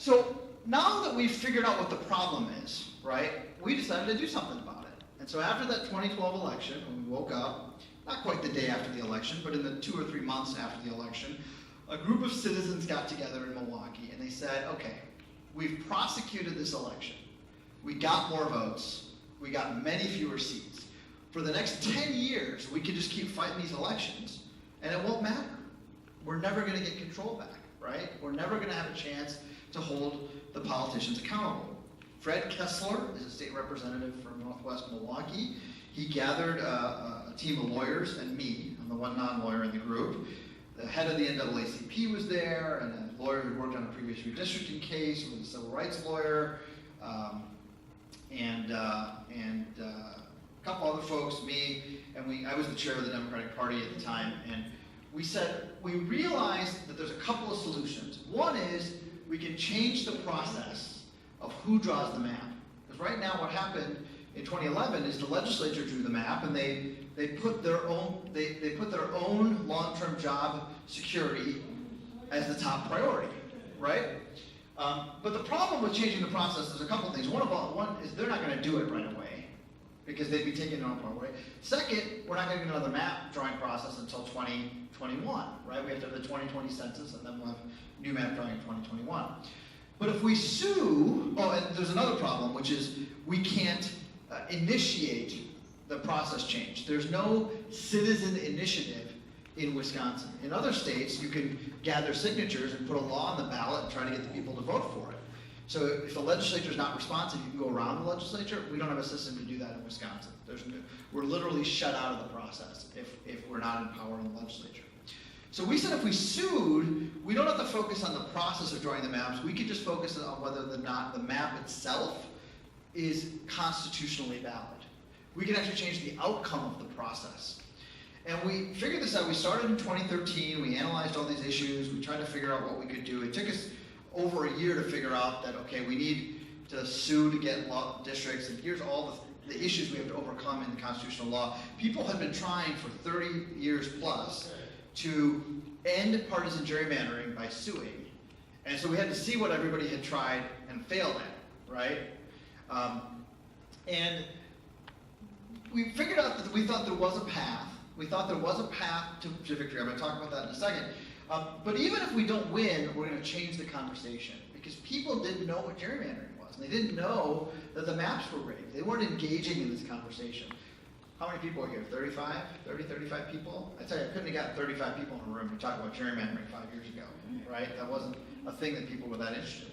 So now that we've figured out what the problem is, right, we decided to do something about it. And so after that 2012 election, when we woke up, not quite the day after the election, but in the 2 or 3 months after the election, a group of citizens got together in Milwaukee and they said, okay, we've prosecuted this election. We got more votes. We got many fewer seats. For the next 10 years, we could just keep fighting these elections and it won't matter. We're never going to get control back, right? We're never going to have a chance to hold the politicians accountable. Fred Kessler is a state representative from Northwest Milwaukee. He gathered a team of lawyers and me, I'm the one non-lawyer in the group. The head of the NAACP was there, and a lawyer who worked on a previous redistricting case, was a civil rights lawyer, and a couple other folks, me, and I was the chair of the Democratic Party at the time, and we said, we realized that there's a couple of solutions. One is we can change the process of who draws the map. Because right now what happened in 2011 is the legislature drew the map and they put their own long-term job security as the top priority, right? But the problem with changing the process, there's a couple of things. One is they're not going to do it right away because they'd be taking their own part away. Second, we're not going to get another map drawing process until 2021, right? We have to have the 2020 census and then we'll have new map drawing in 2021. But if we sue, oh, and there's another problem, which is we can't initiate the process change. There's no citizen initiative in Wisconsin. In other states, you can gather signatures and put a law on the ballot and try to get the people to vote for it. So if the legislature is not responsive, you can go around the legislature. We don't have a system to do that in Wisconsin. We're literally shut out of the process if we're not in power in the legislature. So we said if we sued, we don't have to focus on the process of drawing the maps. We could just focus on whether or not the map itself is constitutionally valid. We can actually change the outcome of the process. And we figured this out. We started in 2013. We analyzed all these issues. We tried to figure out what we could do. It took us over a year to figure out that, okay, we need to sue to get law districts, and here's all the issues we have to overcome in the constitutional law. People have been trying for 30 years plus to end partisan gerrymandering by suing. And so we had to see what everybody had tried and failed at, right? And we figured out that we thought there was a path. We thought there was a path to victory. I'm going to talk about that in a second. But even if we don't win, we're going to change the conversation because people didn't know what gerrymandering was. And they didn't know that the maps were rigged. They weren't engaging in this conversation. How many people are here? 35? 30, 35 people? I tell you, I couldn't have gotten 35 people in a room to talk about gerrymandering 5 years ago, right? That wasn't a thing that people were that interested in.